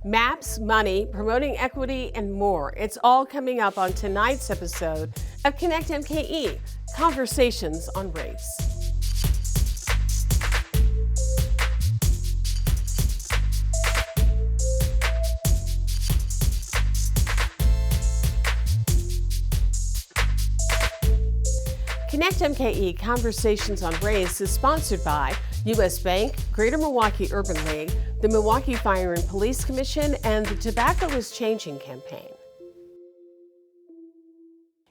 Maps, money, promoting equity, and more. It's all coming up on tonight's episode of Connect MKE, Conversations on Race. Connect MKE Conversations on Race is sponsored by U.S. Bank, Greater Milwaukee Urban League, the Milwaukee Fire and Police Commission, and the Tobacco is Changing campaign.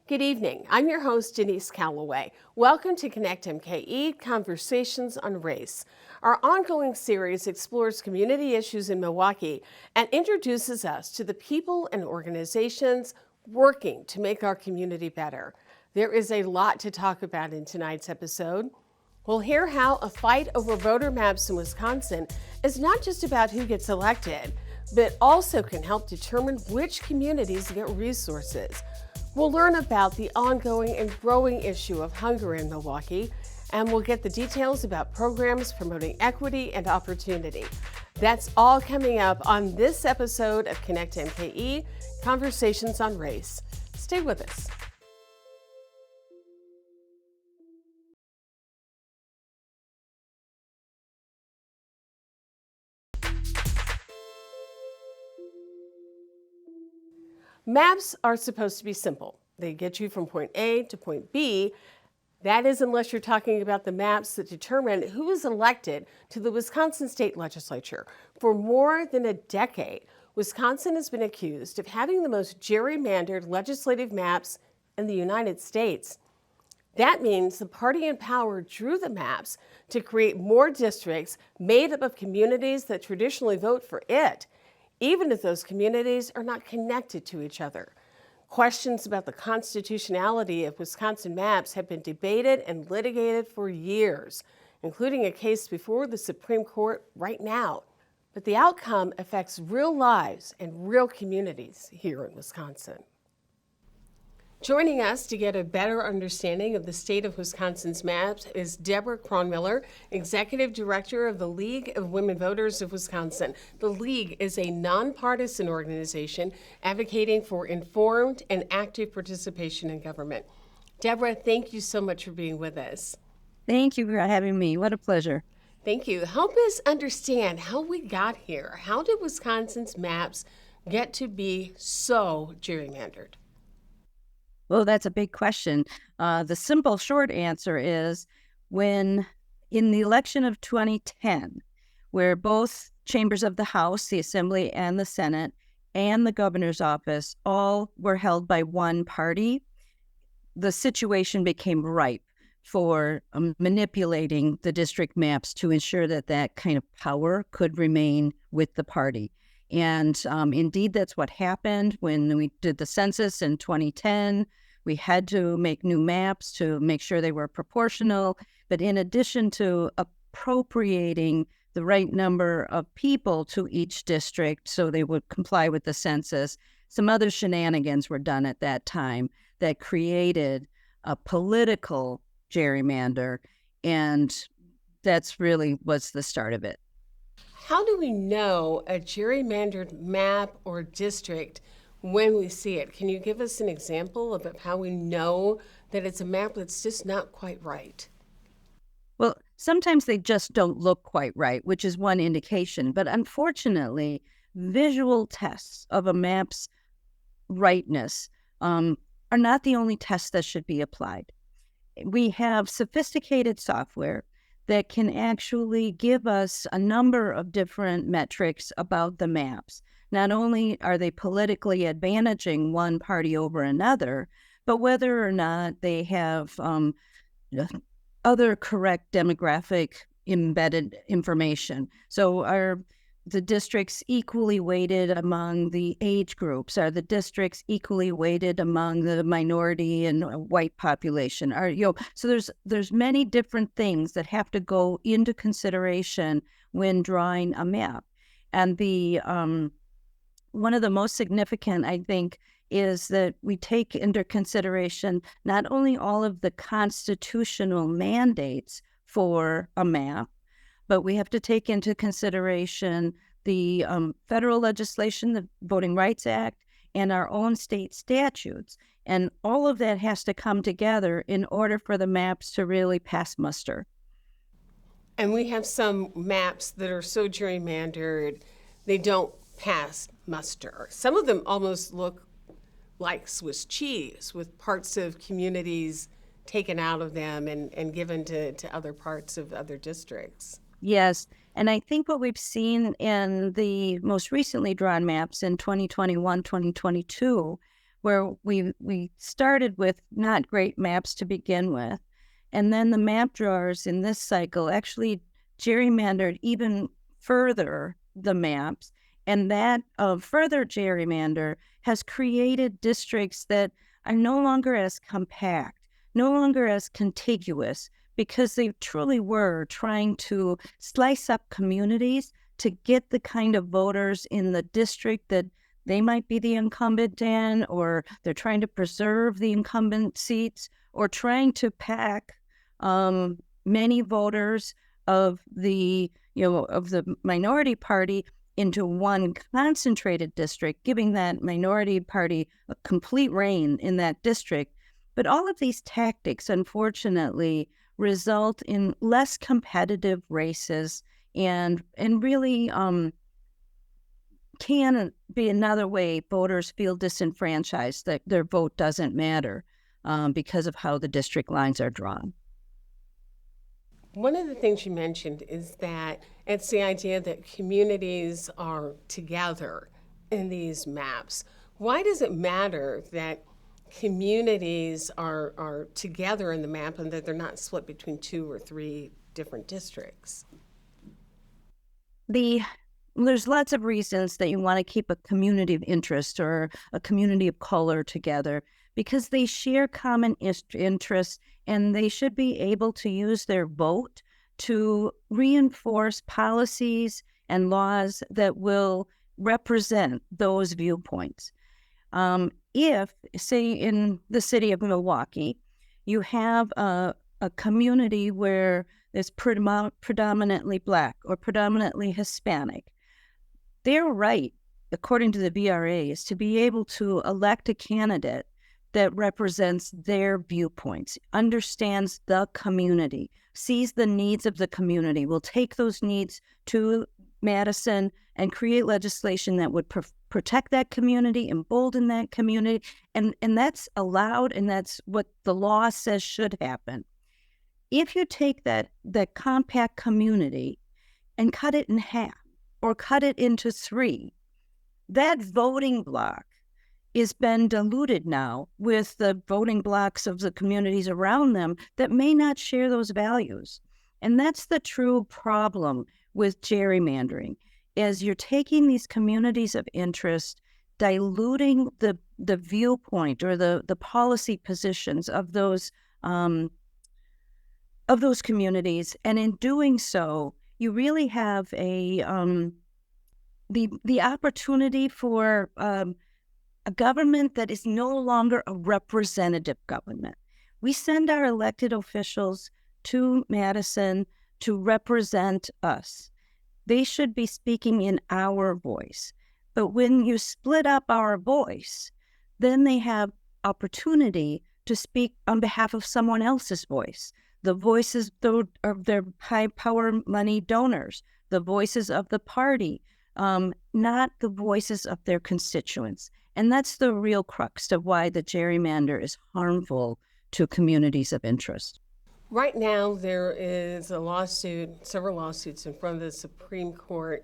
Good evening. I'm your host, Denise Calloway. Welcome to Connect MKE Conversations on Race. Our ongoing series explores community issues in Milwaukee and introduces us to the people and organizations working to make our community better. There is a lot to talk about in tonight's episode. We'll hear how a fight over voter maps in Wisconsin is not just about who gets elected, but also can help determine which communities get resources. We'll learn about the ongoing and growing issue of hunger in Milwaukee, and we'll get the details about programs promoting equity and opportunity. That's all coming up on this episode of Connect MKE, Conversations on Race. Stay with us. Maps are supposed to be simple. They get you from point A to point B. That is, unless you're talking about the maps that determine who is elected to the Wisconsin State Legislature. For more than a decade, Wisconsin has been accused of having the most gerrymandered legislative maps in the United States. That means the party in power drew the maps to create more districts made up of communities that traditionally vote for it, even if those communities are not connected to each other. Questions about the constitutionality of Wisconsin maps have been debated and litigated for years, including a case before the Supreme Court right now. But the outcome affects real lives and real communities here in Wisconsin. Joining us to get a better understanding of the state of Wisconsin's maps is Deborah Kronmiller, Executive Director of the League of Women Voters of Wisconsin. The League is a nonpartisan organization advocating for informed and active participation in government. Deborah, thank you so much for being with us. Thank you for having me. What a pleasure. Thank you. Help us understand how we got here. How did Wisconsin's maps get to be so gerrymandered? Well, that's a big question. The simple short answer is when in the election of 2010, where both chambers of the House, the Assembly and the Senate, and the governor's office all were held by one party, the situation became ripe for manipulating the district maps to ensure that that kind of power could remain with the party. And indeed, that's what happened when we did the census in 2010. We had to make new maps to make sure they were proportional. But in addition to appropriating the right number of people to each district so they would comply with the census, some other shenanigans were done at that time that created a political gerrymander. And that's really was the start of it. How do we know a gerrymandered map or district when we see it? Can you give us an example of how we know that it's a map that's just not quite right? Well, sometimes they just don't look quite right, which is one indication. But unfortunately, visual tests of a map's rightness are not the only tests that should be applied. We have sophisticated software that can actually give us a number of different metrics about the maps. Not only are they politically advantaging one party over another, but whether or not they have other correct demographic embedded information. So are the districts equally weighted among the age groups? Are the districts equally weighted among the minority and white population? So there's many different things that have to go into consideration when drawing a map. And the one of the most significant, I think, is that we take into consideration not only all of the constitutional mandates for a map, but we have to take into consideration the federal legislation, the Voting Rights Act, and our own state statutes. And all of that has to come together in order for the maps to really pass muster. And we have some maps that are so gerrymandered, they don't pass muster. Some of them almost look like Swiss cheese, with parts of communities taken out of them and given to other parts of other districts. Yes. And I think what we've seen in the most recently drawn maps in 2021, 2022, where we started with not great maps to begin with, and then the map drawers in this cycle actually gerrymandered even further the maps, and that further gerrymander has created districts that are no longer as compact, no longer as contiguous, because they truly were trying to slice up communities to get the kind of voters in the district that they might be the incumbent in, or they're trying to preserve the incumbent seats, or trying to pack many voters of the minority party into one concentrated district, giving that minority party a complete reign in that district. But all of these tactics, unfortunately, result in less competitive races, and really can be another way voters feel disenfranchised, that their vote doesn't matter because of how the district lines are drawn. One of the things you mentioned is that it's the idea that communities are together in these maps. Why does it matter that communities are together in the map and that they're not split between 2 or 3 different districts? There's lots of reasons that you want to keep a community of interest or a community of color together, because they share common interests, and they should be able to use their vote to reinforce policies and laws that will represent those viewpoints. If, say, in the city of Milwaukee, you have a community where it's predominantly Black or predominantly Hispanic, their right, according to the VRA, is to be able to elect a candidate that represents their viewpoints, understands the community, sees the needs of the community, will take those needs to Madison and create legislation that would protect that community, embolden that community, and that's allowed, and that's what the law says should happen. If you take that compact community and cut it in half or cut it into 3, that voting block has been diluted now with the voting blocks of the communities around them that may not share those values. And that's the true problem with gerrymandering, is you're taking these communities of interest, diluting the viewpoint or the policy positions of those communities, and in doing so, you really have the opportunity for a government that is no longer a representative government. We send our elected officials to Madison to represent us. They should be speaking in our voice. But when you split up our voice, then they have opportunity to speak on behalf of someone else's voice. The voices of their high power money donors, the voices of the party, not the voices of their constituents. And that's the real crux of why the gerrymander is harmful to communities of interest. Right now, there is a lawsuit, several lawsuits in front of the Supreme Court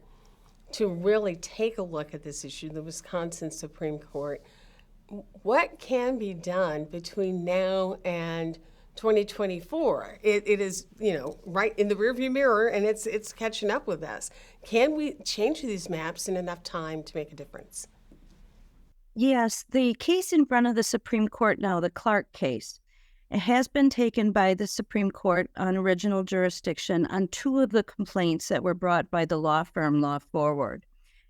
to really take a look at this issue, the Wisconsin Supreme Court. What can be done between now and 2024? It is, right in the rearview mirror, and it's catching up with us. Can we change these maps in enough time to make a difference? Yes, the case in front of the Supreme Court now, the Clark case, it has been taken by the Supreme Court on original jurisdiction on 2 of the complaints that were brought by the law firm Law Forward.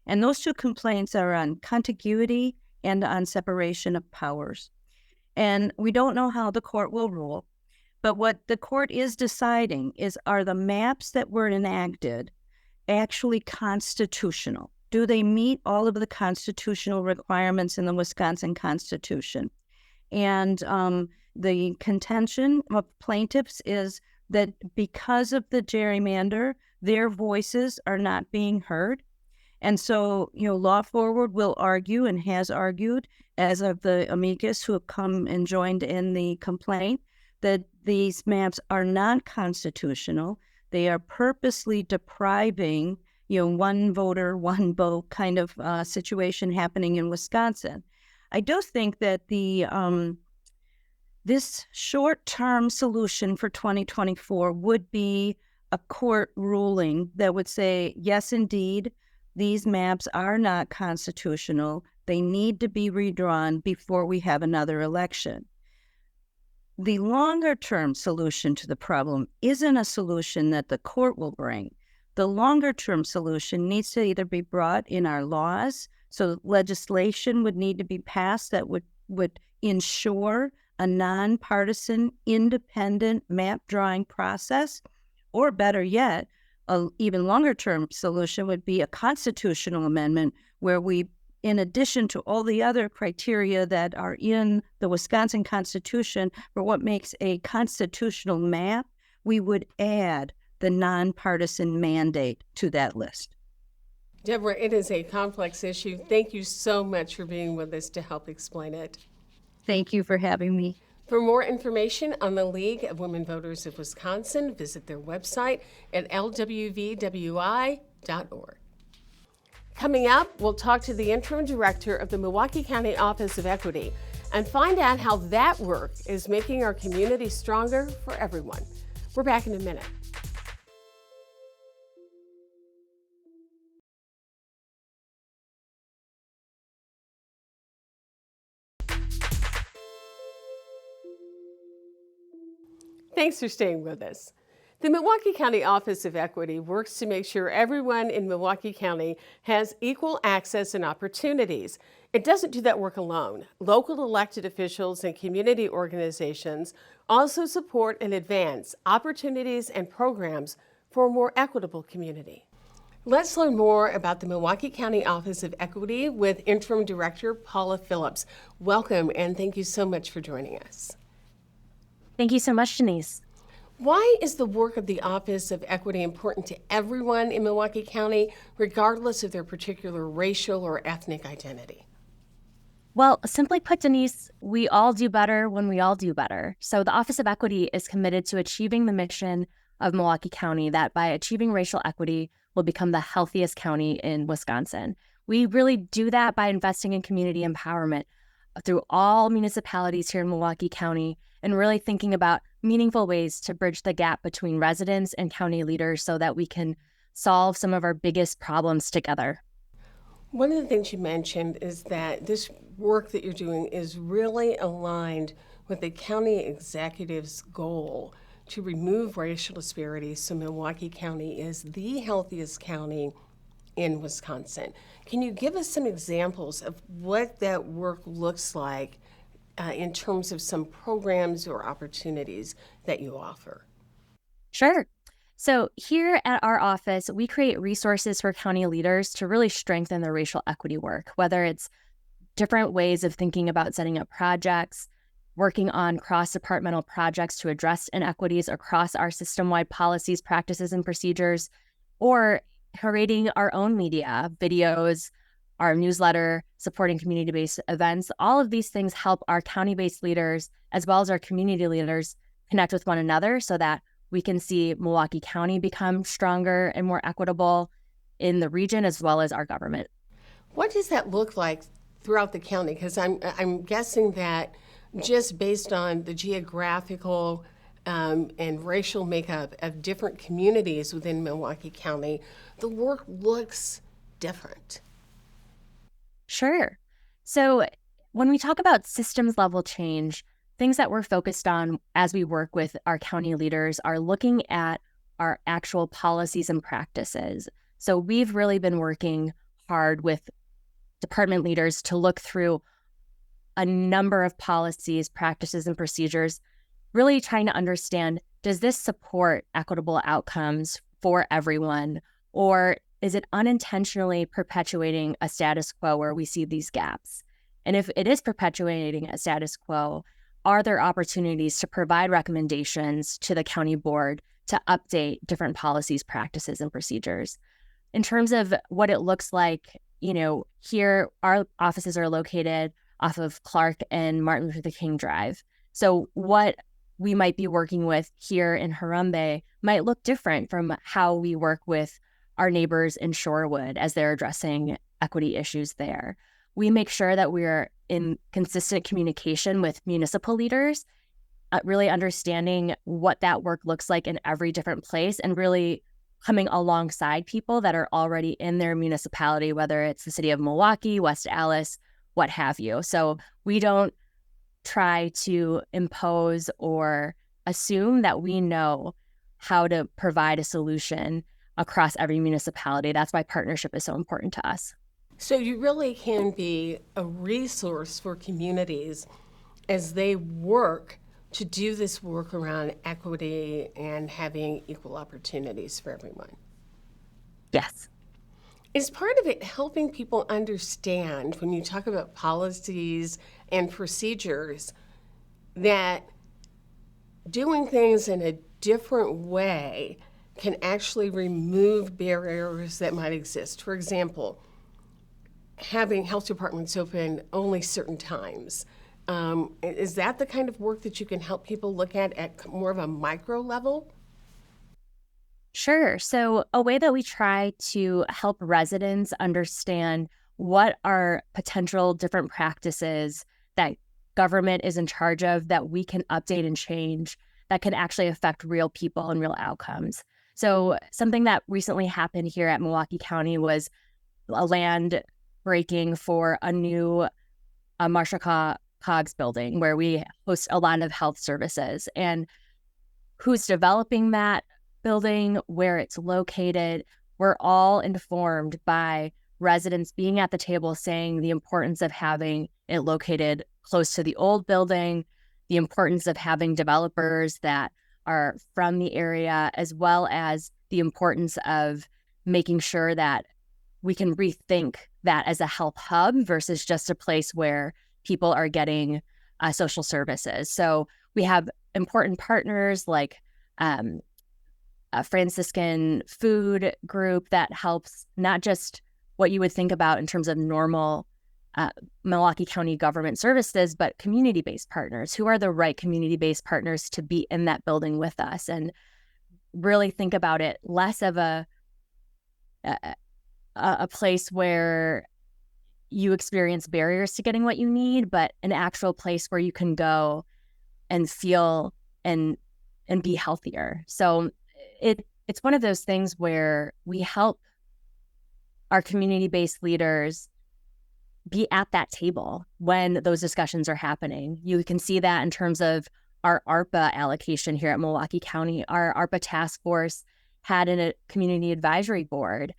And those 2 complaints are on contiguity and on separation of powers. And we don't know how the court will rule, but what the court is deciding is, are the maps that were enacted actually constitutional? Do they meet all of the constitutional requirements in the Wisconsin Constitution? And the contention of plaintiffs is that because of the gerrymander, their voices are not being heard. And so, Law Forward will argue and has argued, as of the amicus who have come and joined in the complaint, that these maps are not constitutional. They are purposely depriving, one voter, one vote kind of situation happening in Wisconsin. I do think that this short-term solution for 2024 would be a court ruling that would say, yes, indeed, these maps are not constitutional. They need to be redrawn before we have another election. The longer-term solution to the problem isn't a solution that the court will bring. The longer-term solution needs to either be brought in our laws, so legislation would need to be passed that would ensure a nonpartisan, independent map drawing process, or better yet, an even longer-term solution would be a constitutional amendment where we, in addition to all the other criteria that are in the Wisconsin Constitution for what makes a constitutional map, we would add the nonpartisan mandate to that list. Deborah, it is a complex issue. Thank you so much for being with us to help explain it. Thank you for having me. For more information on the League of Women Voters of Wisconsin, visit their website at lwvwi.org. Coming up, we'll talk to the interim director of the Milwaukee County Office of Equity and find out how that work is making our community stronger for everyone. We're back in a minute. Thanks for staying with us. The Milwaukee County Office of Equity works to make sure everyone in Milwaukee County has equal access and opportunities. It doesn't do that work alone. Local elected officials and community organizations also support and advance opportunities and programs for a more equitable community. Let's learn more about the Milwaukee County Office of Equity with Interim Director Paula Phillips. Welcome, and thank you so much for joining us. Thank you so much, Denise. Why is the work of the Office of Equity important to everyone in Milwaukee County, regardless of their particular racial or ethnic identity? Well, simply put, Denise, we all do better when we all do better. So the Office of Equity is committed to achieving the mission of Milwaukee County that by achieving racial equity, we'll become the healthiest county in Wisconsin. We really do that by investing in community empowerment through all municipalities here in Milwaukee County and really thinking about meaningful ways to bridge the gap between residents and county leaders so that we can solve some of our biggest problems together. One of the things you mentioned is that this work that you're doing is really aligned with the county executive's goal to remove racial disparities so Milwaukee County is the healthiest county in Wisconsin. Can you give us some examples of what that work looks like in terms of some programs or opportunities that you offer? Sure. So here at our office, we create resources for county leaders to really strengthen their racial equity work, whether it's different ways of thinking about setting up projects, working on cross-departmental projects to address inequities across our system-wide policies, practices, and procedures, or creating our own media, videos, our newsletter, supporting community-based events. All of these things help our county-based leaders as well as our community leaders connect with one another so that we can see Milwaukee County become stronger and more equitable in the region as well as our government. What does that look like throughout the county? Because I'm guessing that just based on the geographical and racial makeup of different communities within Milwaukee County, the work looks different. Sure. So when we talk about systems level change, things that we're focused on as we work with our county leaders are looking at our actual policies and practices. So we've really been working hard with department leaders to look through a number of policies, practices, and procedures, really trying to understand, does this support equitable outcomes for everyone? Or is it unintentionally perpetuating a status quo where we see these gaps? And if it is perpetuating a status quo, are there opportunities to provide recommendations to the county board to update different policies, practices, and procedures? In terms of what it looks like, here our offices are located off of Clark and Martin Luther King Drive. So what we might be working with here in Harambe might look different from how we work with our neighbors in Shorewood as they're addressing equity issues there. We make sure that we're in consistent communication with municipal leaders, really understanding what that work looks like in every different place, and really coming alongside people that are already in their municipality, whether it's the city of Milwaukee, West Allis, what have you. So we don't try to impose or assume that we know how to provide a solution across every municipality. That's why partnership is so important to us. So you really can be a resource for communities as they work to do this work around equity and having equal opportunities for everyone. Yes. Is part of it helping people understand, when you talk about policies and procedures, that doing things in a different way can actually remove barriers that might exist? For example, having health departments open only certain times. Is that the kind of work that you can help people look at more of a micro level? Sure. So a way that we try to help residents understand what are potential different practices that government is in charge of that we can update and change that can actually affect real people and real outcomes. So something that recently happened here at Milwaukee County was a land breaking for a new Marshall Coggs building where we host a lot of health services. And who's developing that building, where it's located, we're all informed by residents being at the table saying the importance of having it located close to the old building, the importance of having developers that are from the area, as well as the importance of making sure that we can rethink that as a health hub versus just a place where people are getting social services. So we have important partners like a Franciscan food group that helps not just what you would think about in terms of normal Milwaukee County government services, but community-based partners. Who are the right community-based partners to be in that building with us, and really think about it less of a place where you experience barriers to getting what you need, but an actual place where you can go and feel and be healthier. So it's one of those things where we help our community-based leaders be at that table when those discussions are happening. You can see that in terms of our ARPA allocation here at Milwaukee County. Our ARPA task force had a community advisory board.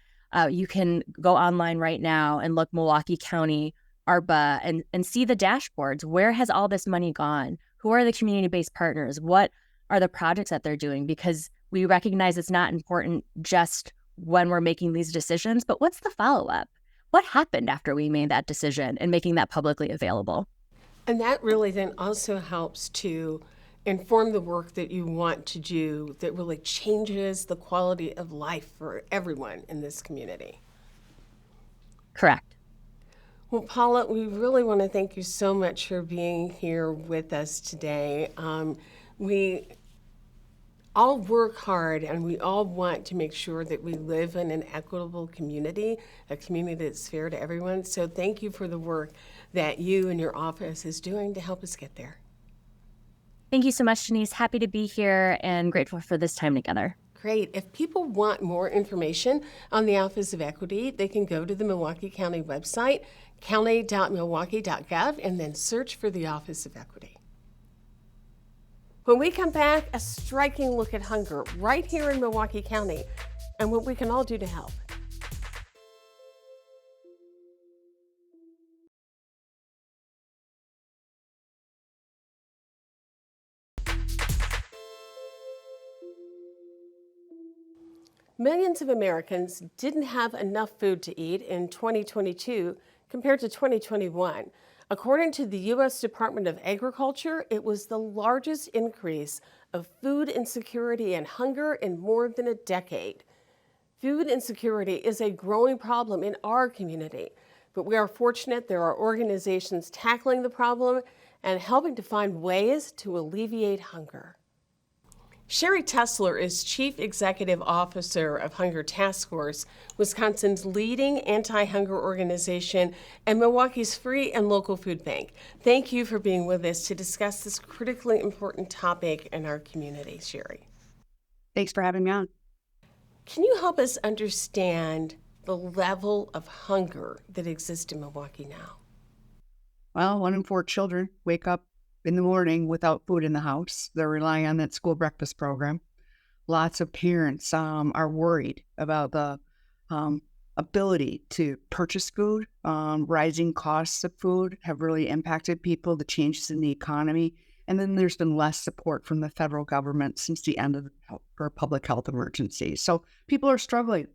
You can go online right now and look Milwaukee County ARPA and see the dashboards. Where has all this money gone? Who are the community-based partners? What are the projects that they're doing? Because we recognize it's not important just when we're making these decisions, but what's the follow-up? What happened after we made that decision and making that publicly available? And that really then also helps to inform the work that you want to do that really changes the quality of life for everyone in this community. Correct. Well, Paula, we really want to thank you so much for being here with us today. We all work hard and we all want to make sure that we live in an equitable community, a community that's fair to everyone. So thank you for the work that you and your office is doing to help us get there. Thank you so much, Denise. Happy to be here and grateful for this time together. Great. If people want more information on the Office of Equity, they can go to the Milwaukee County website, county.milwaukee.gov, and then search for the Office of Equity. When we come back, a striking look at hunger right here in Milwaukee County and what we can all do to help. Millions of Americans didn't have enough food to eat in 2022 compared to 2021. According to the U.S. Department of Agriculture, it was the largest increase of food insecurity and hunger in more than a decade. Food insecurity is a growing problem in our community, but we are fortunate there are organizations tackling the problem and helping to find ways to alleviate hunger. Sherry Tessler is Chief Executive Officer of Hunger Task Force, Wisconsin's leading anti-hunger organization and Milwaukee's free and local food bank. Thank you for being with us to discuss this critically important topic in our community, Sherry. Thanks for having me on. Can you help us understand the level of hunger that exists in Milwaukee now? Well, 1 in 4 children wake up in the morning without food in the house. They're relying on that school breakfast program. Lots of parents are worried about the ability to purchase food. Rising costs of food have really impacted people, the changes in the economy. And then there's been less support from the federal government since the end of the public health emergency. So people are struggling.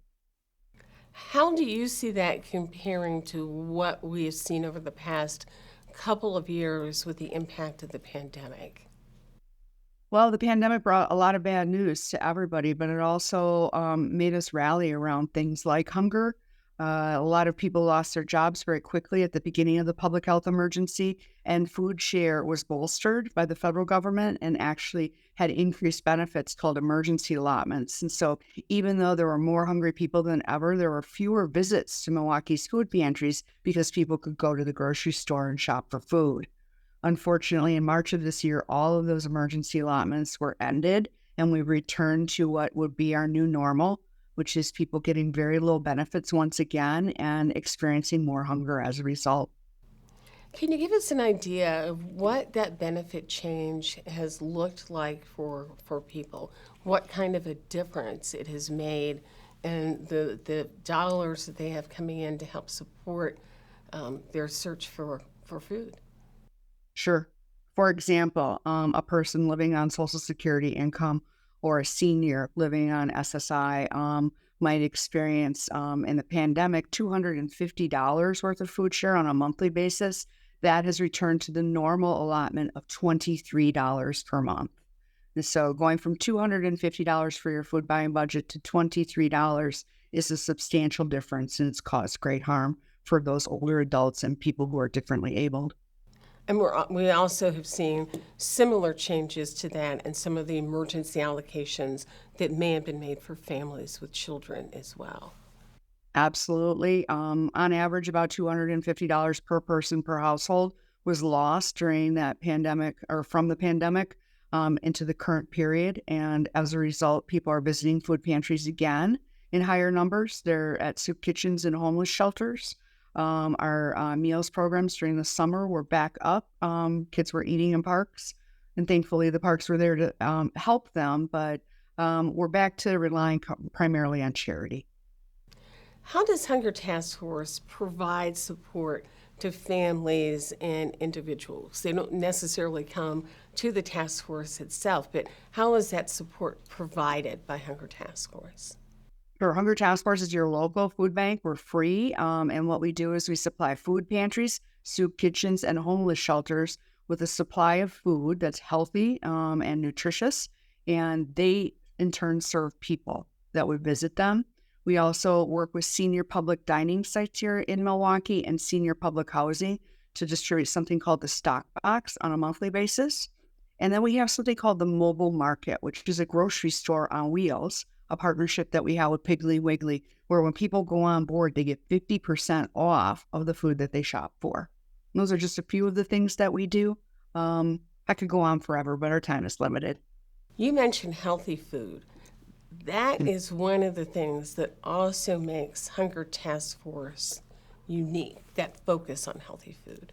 How do you see that comparing to what we have seen over the past couple of years with the impact of the pandemic? Well, the pandemic brought a lot of bad news to everybody, but it also made us rally around things like hunger. A lot of people lost their jobs very quickly at the beginning of the public health emergency, and food share was bolstered by the federal government and actually had increased benefits called emergency allotments. And so even though there were more hungry people than ever, there were fewer visits to Milwaukee's food pantries because people could go to the grocery store and shop for food. Unfortunately, in March of this year, all of those emergency allotments were ended, and we returned to what would be our new normal, which is people getting very low benefits once again and experiencing more hunger as a result. Can you give us an idea of what that benefit change has looked like for people? What kind of a difference it has made in the dollars that they have coming in to help support their search for food? Sure. For example, a person living on Social Security income or a senior living on SSI might experience in the pandemic $250 worth of food share on a monthly basis. That has returned to the normal allotment of $23 per month. And so going from $250 for your food buying budget to $23 is a substantial difference, and it's caused great harm for those older adults and people who are differently abled. And we also have seen similar changes to that in some of the emergency allocations that may have been made for families with children as well. Absolutely. On average, about $250 per person per household was lost during that pandemic or from the pandemic into the current period. And as a result, people are visiting food pantries again in higher numbers. They're at soup kitchens and homeless shelters. Our meals programs during the summer were back up. Kids were eating in parks, and thankfully the parks were there to help them, but we're back to relying primarily on charity. How does Hunger Task Force provide support to families and individuals? They don't necessarily come to the task force itself, but how is that support provided by Hunger Task Force? Sure. Hunger Task Force is your local food bank. We're free. And what we do is we supply food pantries, soup kitchens, and homeless shelters with a supply of food that's healthy and nutritious. And they, in turn, serve people that would visit them. We also work with senior public dining sites here in Milwaukee and senior public housing to distribute something called the Stock Box on a monthly basis. And then we have something called the Mobile Market, which is a grocery store on wheels, a partnership that we have with Piggly Wiggly, where when people go on board, they get 50% off of the food that they shop for. And those are just a few of the things that we do. I could go on forever, but our time is limited. You mentioned healthy food. That is one of the things that also makes Hunger Task Force unique, that focus on healthy food.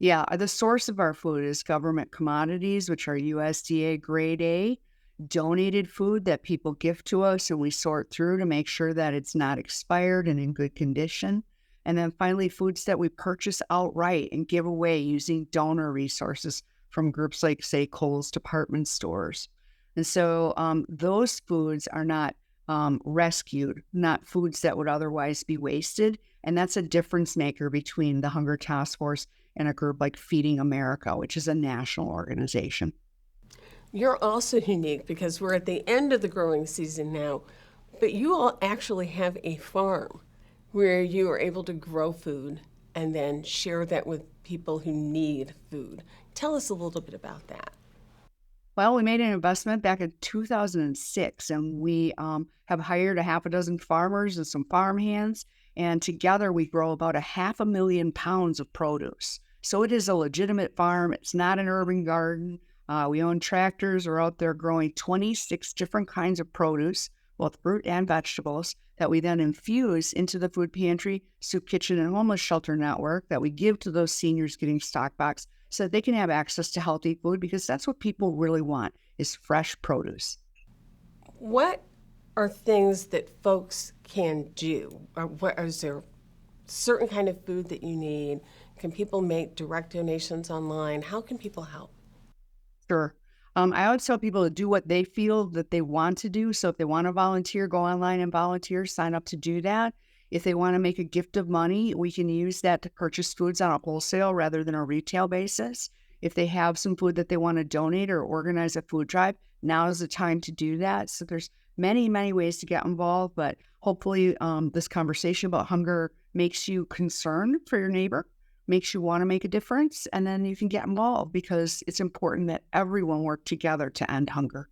Yeah, the source of our food is government commodities, which are USDA grade A, donated food that people gift to us, and we sort through to make sure that it's not expired and in good condition. And then finally, foods that we purchase outright and give away using donor resources from groups like, say, Kohl's department stores. And so those foods are not rescued, not foods that would otherwise be wasted. And that's a difference maker between the Hunger Task Force and a group like Feeding America, which is a national organization. You're also unique because we're at the end of the growing season now, but you all actually have a farm where you are able to grow food and then share that with people who need food. Tell us a little bit about that. Well, we made an investment back in 2006, and we have hired a half a dozen farmers and some farm hands, and together we grow about 500,000 pounds of produce. So it is a legitimate farm. It's not an urban garden. We own tractors. We're out there growing 26 different kinds of produce, both fruit and vegetables, that we then infuse into the food pantry, soup kitchen, and homeless shelter network that we give to those seniors getting stock box so that they can have access to healthy food, because that's what people really want, is fresh produce. What are things that folks can do? Is there certain kind of food that you need? Can people make direct donations online? How can people help? Sure. I always tell people to do what they feel that they want to do. So if they want to volunteer, go online and volunteer, sign up to do that. If they want to make a gift of money, we can use that to purchase foods on a wholesale rather than a retail basis. If they have some food that they want to donate or organize a food drive, now is the time to do that. So there's many, many ways to get involved, but hopefully this conversation about hunger makes you concerned for your neighbor, makes you want to make a difference, and then you can get involved because it's important that everyone work together to end hunger.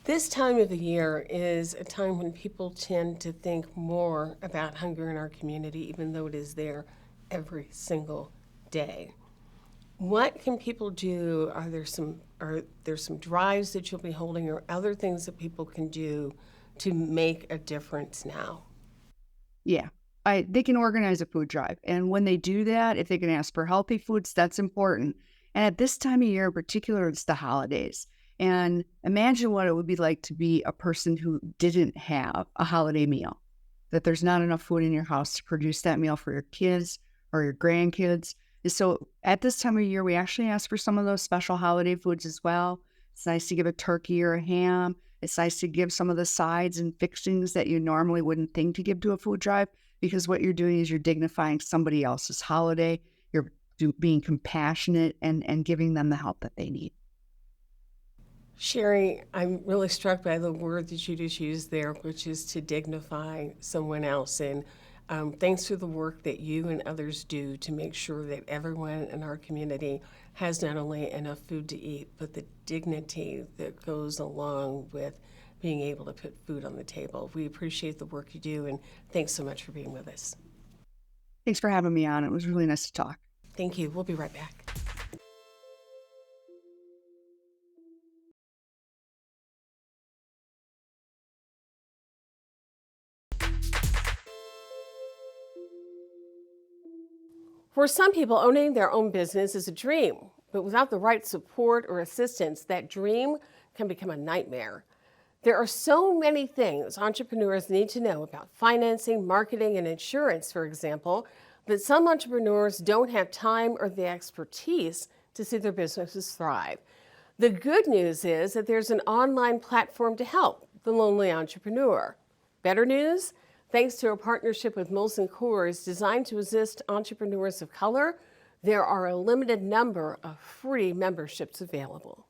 This time of the year is a time when people tend to think more about hunger in our community, even though it is there every single day. What can people do? Are there some drives that you'll be holding or other things that people can do to make a difference now? Yeah. They can organize a food drive. And when they do that, if they can ask for healthy foods, that's important. And at this time of year in particular, it's the holidays. And imagine what it would be like to be a person who didn't have a holiday meal, that there's not enough food in your house to produce that meal for your kids or your grandkids. And so at this time of year, we actually ask for some of those special holiday foods as well. It's nice to give a turkey or a ham. It's nice to give some of the sides and fixings that you normally wouldn't think to give to a food drive, because what you're doing is you're dignifying somebody else's holiday. You're being compassionate and giving them the help that they need. Sherry, I'm really struck by the word that you just used there, which is to dignify someone else. And thanks for the work that you and others do to make sure that everyone in our community has not only enough food to eat, but the dignity that goes along with being able to put food on the table. We appreciate the work you do, and thanks so much for being with us. Thanks for having me on. It was really nice to talk. Thank you. We'll be right back. For some people, owning their own business is a dream, but without the right support or assistance, that dream can become a nightmare. There are so many things entrepreneurs need to know about financing, marketing, and insurance, for example, but some entrepreneurs don't have time or the expertise to see their businesses thrive. The good news is that there's an online platform to help the lonely entrepreneur. Better news? Thanks to a partnership with Molson Coors designed to assist entrepreneurs of color, there are a limited number of free memberships available.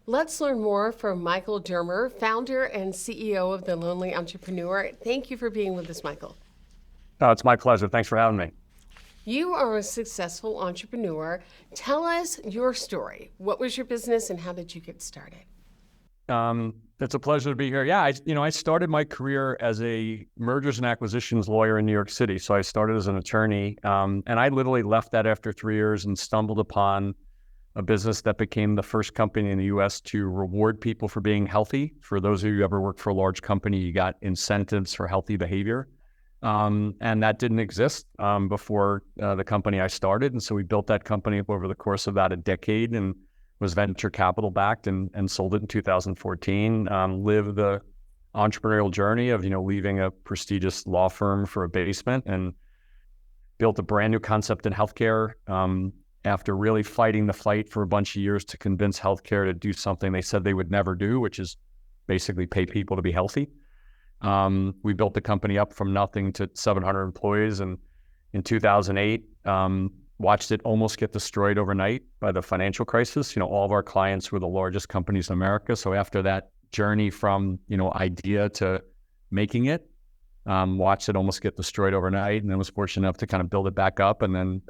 Let's learn more from Michael Dermer, founder and CEO of The Lonely Entrepreneur. Thank you for being with us, Michael. It's my pleasure. Thanks for having me. You are a successful entrepreneur. Tell us your story. What was your business and how did you get started? It's a pleasure to be here. Yeah, I started my career as a mergers and acquisitions lawyer in New York City. So I started as an attorney, and I literally left that after 3 years and stumbled upon a business that became the first company in the U.S. to reward people for being healthy. For those of you who ever worked for a large company, you got incentives for healthy behavior. And that didn't exist before the company I started. And so we built that company up over the course of about a decade and was venture capital backed and sold it in 2014. Lived the entrepreneurial journey of, leaving a prestigious law firm for a basement and built a brand new concept in healthcare. After really fighting the fight for a bunch of years to convince healthcare to do something they said they would never do, which is basically pay people to be healthy. We built the company up from nothing to 700 employees, and in 2008, watched it almost get destroyed overnight by the financial crisis. All of our clients were the largest companies in America. So after that journey from, idea to making it, watched it almost get destroyed overnight, and then was fortunate enough to kind of build it back up, and then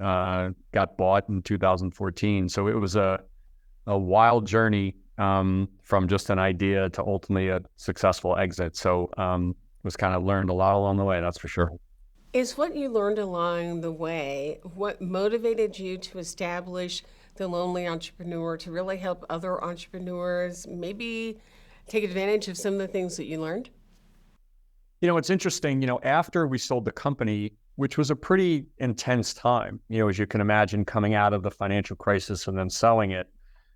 got bought in 2014. So it was a wild journey from just an idea to ultimately a successful exit. So was kind of learned a lot along the way, that's for sure. Is what you learned along the way what motivated you to establish the Lonely Entrepreneur, to really help other entrepreneurs maybe take advantage of some of the things that you learned? It's interesting, after we sold the company, which was a pretty intense time, as you can imagine, coming out of the financial crisis and then selling it,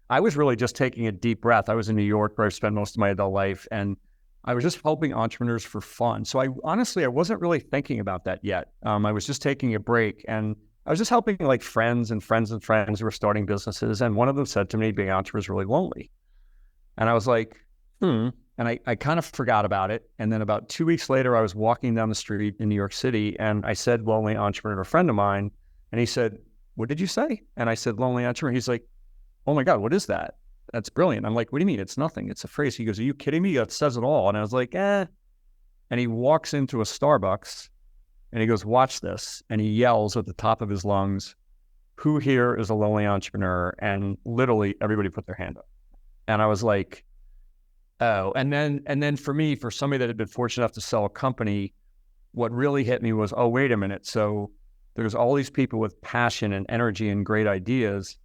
I was really just taking a deep breath. I was in New York where I've spent most of my adult life, and I was just helping entrepreneurs for fun. So I wasn't really thinking about that yet. I was just taking a break, and I was just helping like friends and friends and friends who were starting businesses. And one of them said to me, being an entrepreneur is really lonely. And I was like, And I kind of forgot about it. And then about 2 weeks later, I was walking down the street in New York City, and I said, lonely entrepreneur to a friend of mine. And he said, what did you say? And I said, lonely entrepreneur. He's like, oh my God, what is that? That's brilliant. I'm like, what do you mean? It's nothing. It's a phrase. He goes, are you kidding me? That says it all. And I was like, And he walks into a Starbucks and he goes, watch this. And he yells at the top of his lungs, who here is a lonely entrepreneur? And literally everybody put their hand up. And I was like, oh. And then for me, for somebody that had been fortunate enough to sell a company, what really hit me was, oh, wait a minute. So there's all these people with passion and energy and great ideas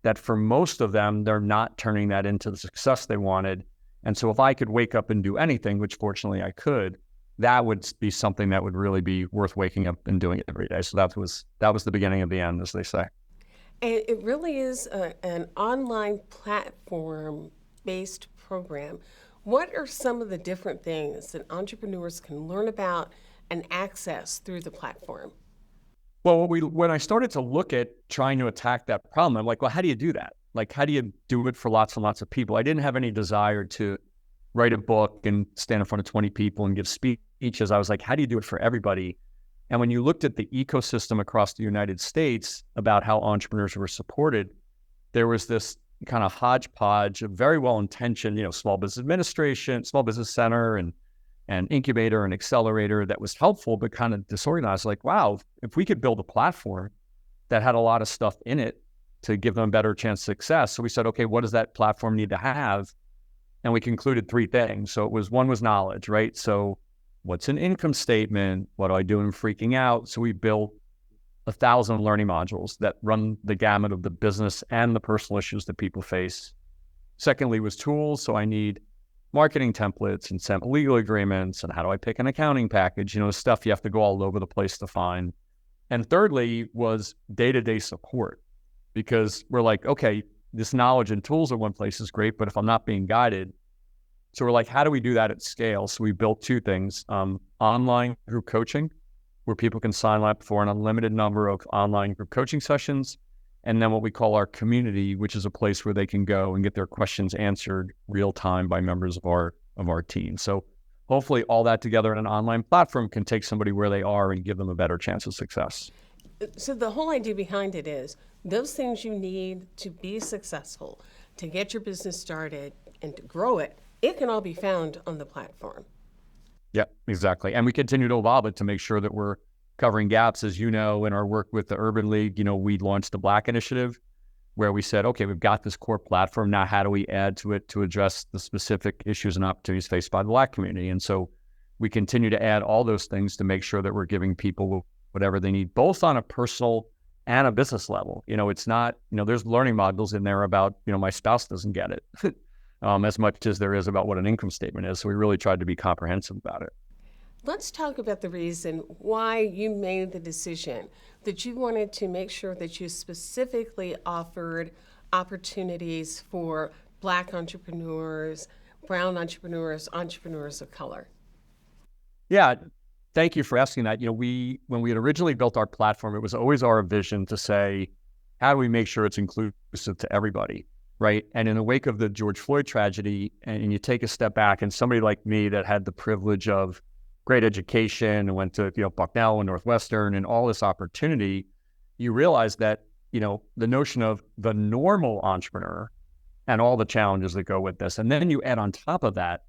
that for most of them, they're not turning that into the success they wanted. And so if I could wake up and do anything, which fortunately I could, that would be something that would really be worth waking up and doing it every day. So that was the beginning of the end, as they say. And it really is an online platform-based program. What are some of the different things that entrepreneurs can learn about and access through the platform? Well, when I started to look at trying to attack that problem, I'm like, well, how do you do that? Like, how do you do it for lots and lots of people? I didn't have any desire to write a book and stand in front of 20 people and give speeches. I was like, how do you do it for everybody? And when you looked at the ecosystem across the United States about how entrepreneurs were supported, there was this kind of hodgepodge of very well-intentioned, small business administration, small business center, and incubator and accelerator that was helpful, but kind of disorganized. Like, wow, if we could build a platform that had a lot of stuff in it to give them a better chance of success. So we said, okay, what does that platform need to have? And we concluded 3 things. So one was knowledge, right? So what's an income statement? What do I do when I'm freaking out? So we built 1,000 learning modules that run the gamut of the business and the personal issues that people face. Secondly was tools. So I need marketing templates and some legal agreements, and how do I pick an accounting package? Stuff you have to go all over the place to find. And thirdly was day-to-day support, because we're like, okay, this knowledge and tools in one place is great, but if I'm not being guided, so we're like, how do we do that at scale? So we built 2 things, online group coaching, where people can sign up for an unlimited number of online group coaching sessions. And then what we call our community, which is a place where they can go and get their questions answered real time by members of our team. So hopefully all that together in an online platform can take somebody where they are and give them a better chance of success. So the whole idea behind it is those things you need to be successful, to get your business started and to grow it, it can all be found on the platform. Yeah, exactly. And we continue to evolve it to make sure that we're covering gaps. As you know, in our work with the Urban League, we launched the Black Initiative, where we said, okay, we've got this core platform. Now, how do we add to it to address the specific issues and opportunities faced by the Black community? And so we continue to add all those things to make sure that we're giving people whatever they need, both on a personal and a business level. It's not, there's learning modules in there about, my spouse doesn't get it as much as there is about what an income statement is. So we really tried to be comprehensive about it. Let's talk about the reason why you made the decision that you wanted to make sure that you specifically offered opportunities for Black entrepreneurs, brown entrepreneurs, entrepreneurs of color. Yeah, thank you for asking that. When we had originally built our platform, it was always our vision to say, how do we make sure it's inclusive to everybody, right? And in the wake of the George Floyd tragedy, and you take a step back, and somebody like me that had the privilege of great education and went to, Bucknell and Northwestern and all this opportunity, you realize that, the notion of the normal entrepreneur and all the challenges that go with this. And then you add on top of that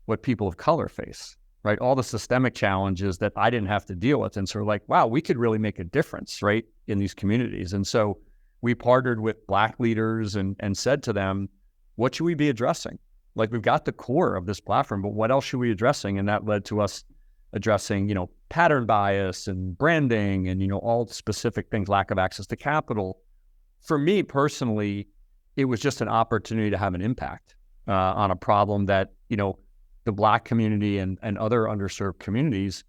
what people of color face, right? All the systemic challenges that I didn't have to deal with. And so we're like, wow, we could really make a difference, right, in these communities. And so we partnered with Black leaders and said to them, what should we be addressing? Like, we've got the core of this platform, but what else should we be addressing? And that led to us addressing, pattern bias and branding and, all specific things, lack of access to capital. For me personally, it was just an opportunity to have an impact on a problem that, the Black community and other underserved communities,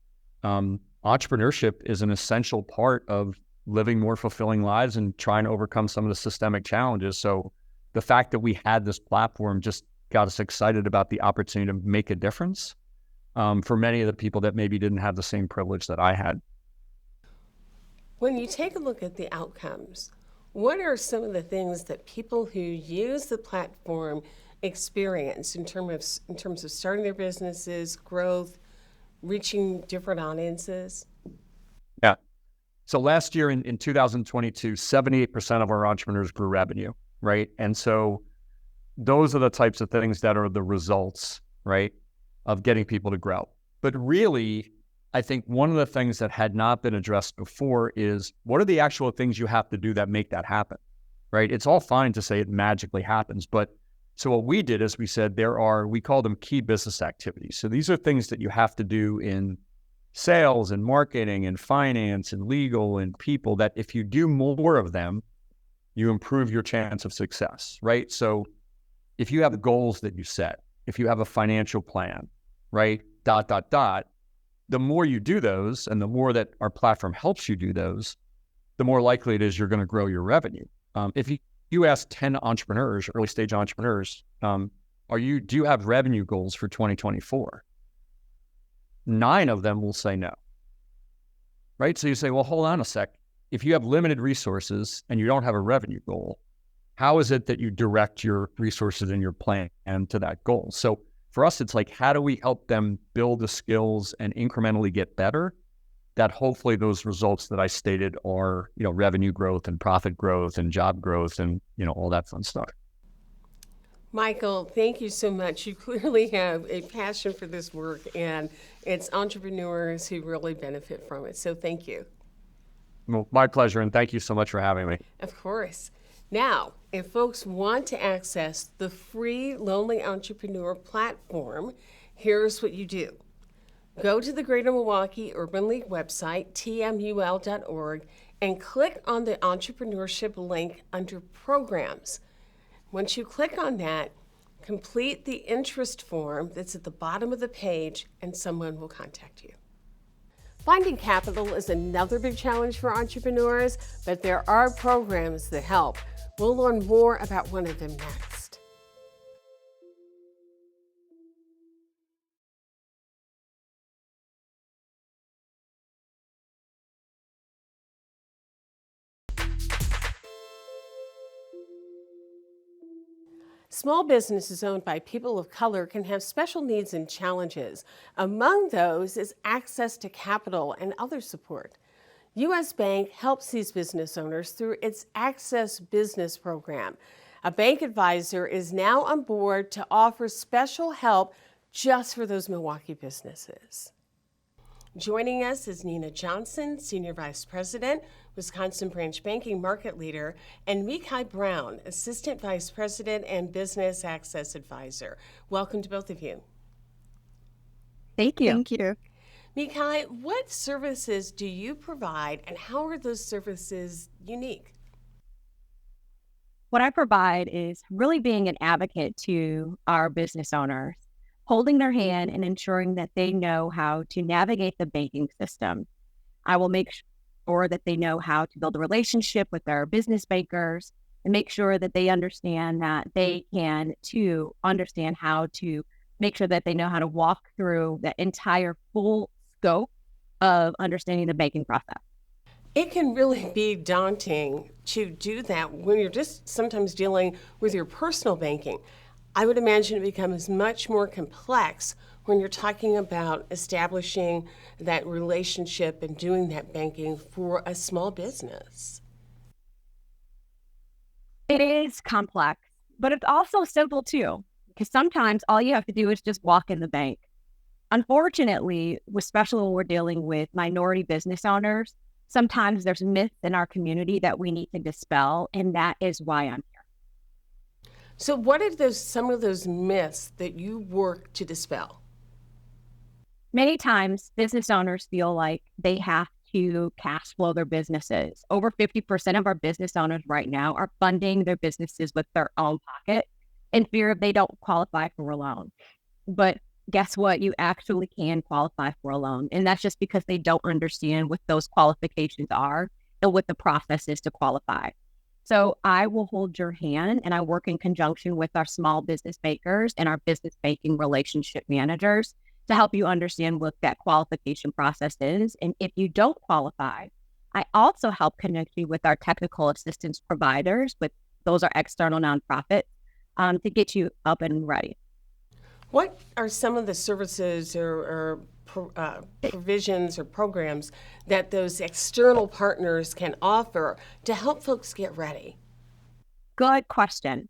entrepreneurship is an essential part of living more fulfilling lives and trying to overcome some of the systemic challenges. So the fact that we had this platform just got us excited about the opportunity to make a difference for many of the people that maybe didn't have the same privilege that I had. When you take a look at the outcomes, what are some of the things that people who use the platform experience in terms of starting their businesses, growth, reaching different audiences? Yeah. So last year in 2022, 78% of our entrepreneurs grew revenue, right? And so those are the types of things that are the results, right, of getting people to grow. But really, I think one of the things that had not been addressed before is, what are the actual things you have to do that make that happen, right? It's all fine to say it magically happens, but so what we did is we said we call them key business activities. So these are things that you have to do in sales and marketing and finance and legal and people, that if you do more of them, you improve your chance of success, right? So if you have goals that you set, if you have a financial plan, right, ... the more you do those and the more that our platform helps you do those, the more likely it is you're going to grow your revenue. If you ask 10 entrepreneurs, early stage entrepreneurs, do you have revenue goals for 2024? 9 of them will say no, right? So you say, well, hold on a sec. If you have limited resources and you don't have a revenue goal, how is it that you direct your resources and your plan to that goal? So for us, it's like, how do we help them build the skills and incrementally get better, that hopefully those results that I stated are, revenue growth and profit growth and job growth and, all that fun stuff. Michael, thank you so much. You clearly have a passion for this work, and it's entrepreneurs who really benefit from it. So thank you. Well, my pleasure, and thank you so much for having me. Of course. Now, if folks want to access the free Lonely Entrepreneur platform, here's what you do. Go to the Greater Milwaukee Urban League website, tmul.org, and click on the entrepreneurship link under programs. Once you click on that, complete the interest form that's at the bottom of the page, and someone will contact you. Finding capital is another big challenge for entrepreneurs, but there are programs that help. We'll learn more about one of them next. Small businesses owned by people of color can have special needs and challenges. Among those is access to capital and other support. U.S. Bank helps these business owners through its Access Business program. A bank advisor is now on board to offer special help just for those Milwaukee businesses. Joining us is Nina Johnson, Senior Vice President, Wisconsin Branch Banking Market Leader, and Mikai Brown, Assistant Vice President and Business Access Advisor. Welcome to both of you. Thank you. Thank you. Mikai, what services do you provide, and how are those services unique? What I provide is really being an advocate to our business owners, holding their hand and ensuring that they know how to navigate the banking system. I will make sure that they know how to build a relationship with their business bankers and make sure that they understand that they can too understand how to make sure that they know how to walk through the entire full scope of understanding the banking process. It can really be daunting to do that when you're just sometimes dealing with your personal banking. I would imagine it becomes much more complex when you're talking about establishing that relationship and doing that banking for a small business? It is complex, but it's also simple too, because sometimes all you have to do is just walk in the bank. Unfortunately, especially when we're dealing with minority business owners, sometimes there's myths in our community that we need to dispel, and that is why I'm here. So what are some of those myths that you work to dispel? Many times, business owners feel like they have to cash flow their businesses. Over 50% of our business owners right now are funding their businesses with their own pocket in fear if they don't qualify for a loan. But guess what? You actually can qualify for a loan. And that's just because they don't understand what those qualifications are and what the process is to qualify. So I will hold your hand, and I work in conjunction with our small business bankers and our business banking relationship managers to help you understand what that qualification process is. And if you don't qualify, I also help connect you with our technical assistance providers, but those are external nonprofits, to get you up and ready. What are some of the services or provisions or programs that those external partners can offer to help folks get ready? Good question.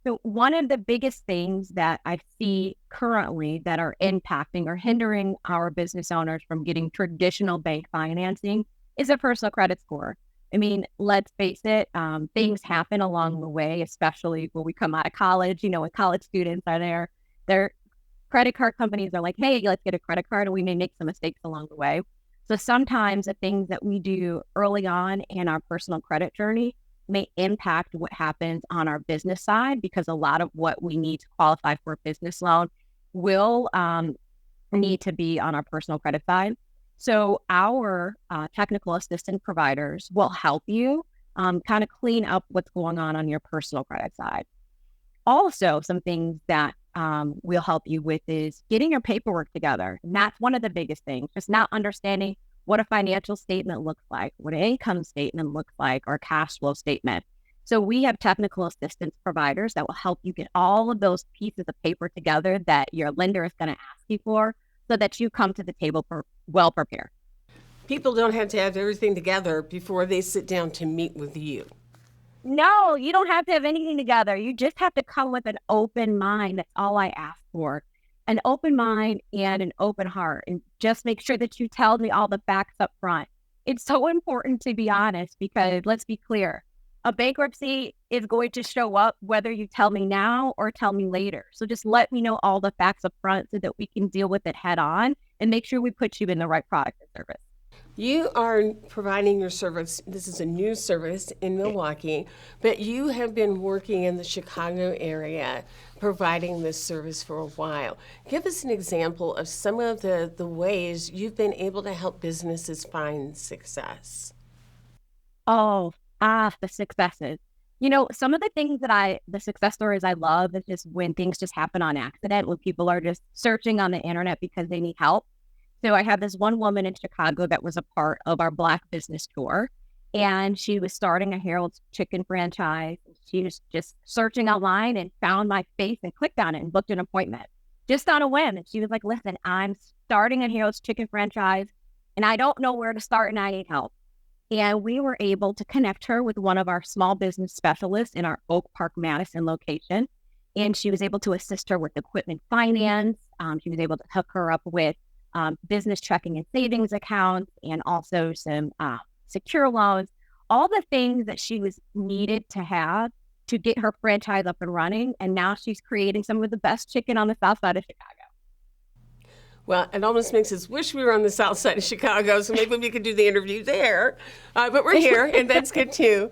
So one of the biggest things that I see currently that are impacting or hindering our business owners from getting traditional bank financing is a personal credit score. I mean, let's face it, things happen along the way, especially when we come out of college. You know, when college students are there, their credit card companies are like, hey, let's get a credit card, and we may make some mistakes along the way. So sometimes the things that we do early on in our personal credit journey may impact what happens on our business side, because a lot of what we need to qualify for a business loan will need to be on our personal credit side. So our technical assistant providers will help you kind of clean up what's going on your personal credit side. Also, some things that we'll help you with is getting your paperwork together. And that's one of the biggest things, just not understanding what a financial statement looks like, what an income statement looks like, or a cash flow statement. So we have technical assistance providers that will help you get all of those pieces of paper together that your lender is going to ask you for, so that you come to the table well prepared. People don't have to have everything together before they sit down to meet with you. No, you don't have to have anything together. You just have to come with an open mind. That's all I ask for. An open mind and an open heart. And just make sure that you tell me all the facts up front. It's so important to be honest, because let's be clear, a bankruptcy is going to show up whether you tell me now or tell me later. So just let me know all the facts up front so that we can deal with it head on and make sure we put you in the right product and service. You are providing your service. This is a new service in Milwaukee, but you have been working in the Chicago area providing this service for a while. Give us an example of some of the ways you've been able to help businesses find success. The successes. You know, some of the things that the success stories I love is just when things just happen on accident, when people are just searching on the internet because they need help. So I had this one woman in Chicago that was a part of our Black business tour, and she was starting a Harold's Chicken franchise. She was just searching online and found my face and clicked on it and booked an appointment just on a whim. And she was like, listen, I'm starting a Harold's Chicken franchise and I don't know where to start and I need help. And we were able to connect her with one of our small business specialists in our Oak Park, Madison location. And she was able to assist her with equipment finance. She was able to hook her up with business checking and savings accounts, and also some secure loans, all the things that she was needed to have to get her franchise up and running. And now she's creating some of the best chicken on the south side of Chicago. Well, it almost makes us wish we were on the south side of Chicago, so maybe we could do the interview there. But we're here, and that's good too.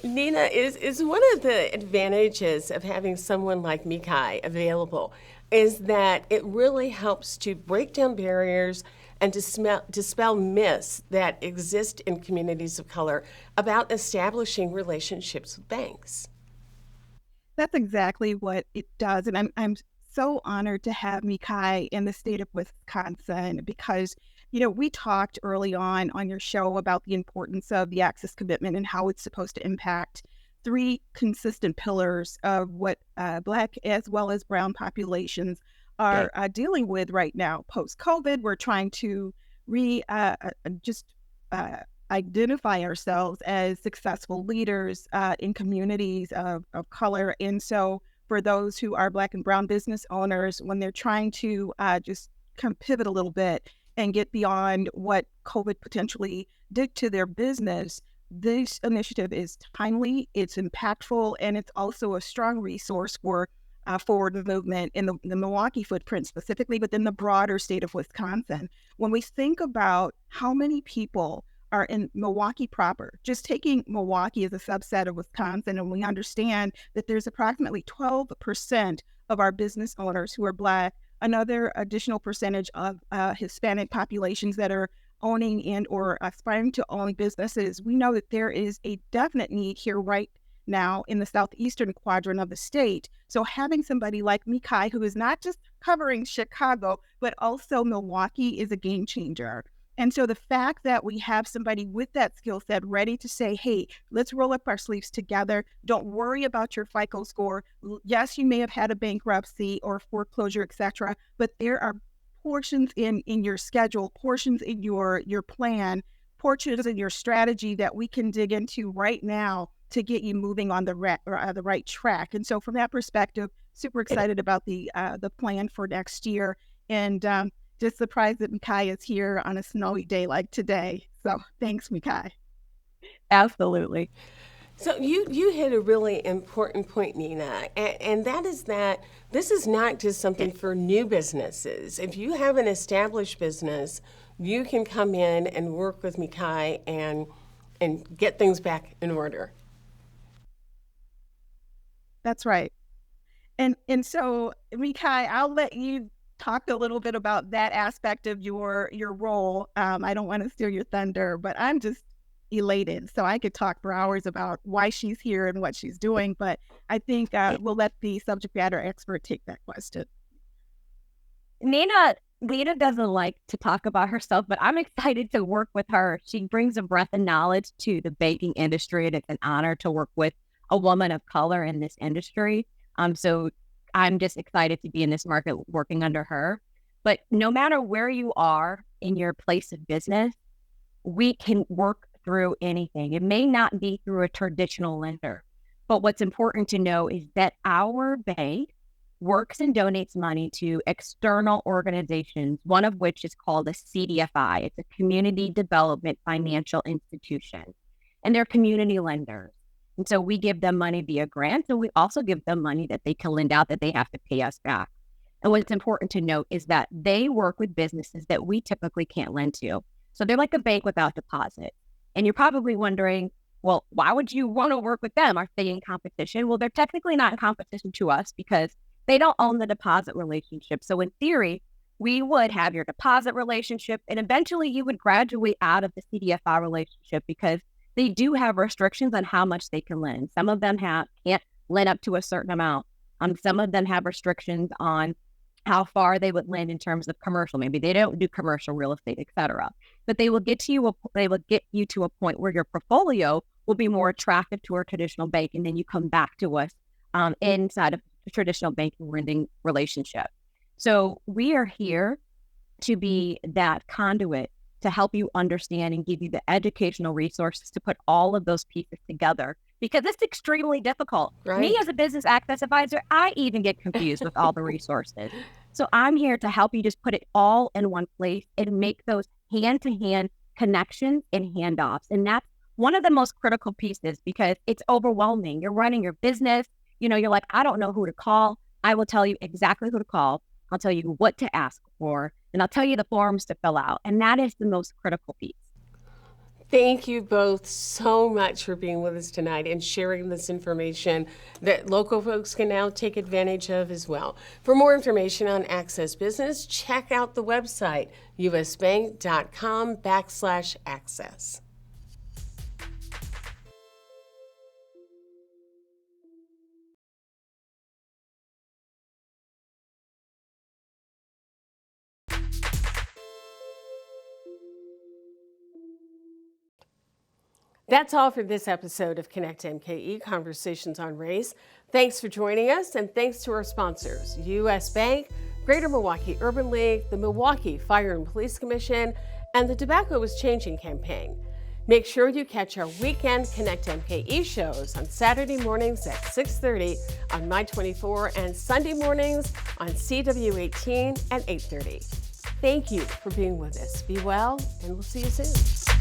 Nina, is one of the advantages of having someone like MKE available is that it really helps to break down barriers and dispel myths that exist in communities of color about establishing relationships with banks. That's exactly what it does. And I'm so honored to have MKE in the state of Wisconsin because, you know, we talked early on your show about the importance of the access commitment and how it's supposed to impact three consistent pillars of what Black as well as brown populations are dealing with right now. Post-COVID, we're trying to identify ourselves as successful leaders in communities of color. And so for those who are Black and Brown business owners, when they're trying to just kind of pivot a little bit and get beyond what COVID potentially did to their business, this initiative is timely, it's impactful, and it's also a strong resource for forward movement in the Milwaukee footprint specifically, but in the broader state of Wisconsin. When we think about how many people are in Milwaukee proper, just taking Milwaukee as a subset of Wisconsin, and we understand that there's approximately 12% of our business owners who are Black, another additional percentage of Hispanic populations that are owning and or aspiring to own businesses. We know that there is a definite need here right now in the southeastern quadrant of the state. So having somebody like Mikai, who is not just covering Chicago, but also Milwaukee, is a game changer. And so the fact that we have somebody with that skill set ready to say, hey, let's roll up our sleeves together. Don't worry about your FICO score. Yes, you may have had a bankruptcy or foreclosure, etc., but there are portions in your schedule, portions in your plan, portions in your strategy that we can dig into right now to get you moving on the right track. And so from that perspective, super excited about the plan for next year. And just surprised that Mikai is here on a snowy day like today. So thanks, Mikai. Absolutely. So you hit a really important point, Nina, and that is that this is not just something for new businesses. If you have an established business, you can come in and work with Mikai and get things back in order. That's right. And so, Mikai, I'll let you talk a little bit about that aspect of your role. I don't want to steal your thunder, but I'm just elated. So I could talk for hours about why she's here and what she's doing, but I think we'll let the subject matter expert take that question. Nina doesn't like to talk about herself, but I'm excited to work with her. She brings a breadth of knowledge to the banking industry, and it's an honor to work with a woman of color in this industry. So I'm just excited to be in this market working under her. But no matter where you are in your place of business, we can work through anything. It may not be through a traditional lender, but what's important to know is that our bank works and donates money to external organizations, one of which is called a CDFI. It's a Community Development Financial Institution, and they're community lenders. And so we give them money via grants, and we also give them money that they can lend out that they have to pay us back. And what's important to note is that they work with businesses that we typically can't lend to. So they're like a bank without deposit. And you're probably wondering, well, why would you want to work with them? Are they in competition? Well, they're technically not in competition to us because they don't own the deposit relationship. So in theory, we would have your deposit relationship, and eventually you would graduate out of the CDFI relationship because they do have restrictions on how much they can lend. Some of them can't lend up to a certain amount. Some of them have restrictions on how far they would lend in terms of commercial. Maybe they don't do commercial real estate, et cetera. But they will get you to a point where your portfolio will be more attractive to a traditional bank, and then you come back to us inside of the traditional banking lending relationship. So we are here to be that conduit to help you understand and give you the educational resources to put all of those pieces together, because it's extremely difficult. Right. Me as a business access advisor, I even get confused with all the resources. So I'm here to help you just put it all in one place and make those hand-to-hand connections and handoffs. And that's one of the most critical pieces because it's overwhelming. You're running your business, you're like, I don't know who to call. I will tell you exactly who to call. I'll tell you what to ask for, and I'll tell you the forms to fill out. And that is the most critical piece. Thank you both so much for being with us tonight and sharing this information that local folks can now take advantage of as well. For more information on Access Business, check out the website, usbank.com/access. That's all for this episode of Connect MKE Conversations on Race. Thanks for joining us, and thanks to our sponsors, US Bank, Greater Milwaukee Urban League, the Milwaukee Fire and Police Commission, and the Tobacco is Changing campaign. Make sure you catch our weekend Connect MKE shows on Saturday mornings at 6:30 on My 24 and Sunday mornings on CW18 at 8:30. Thank you for being with us. Be well, and we'll see you soon.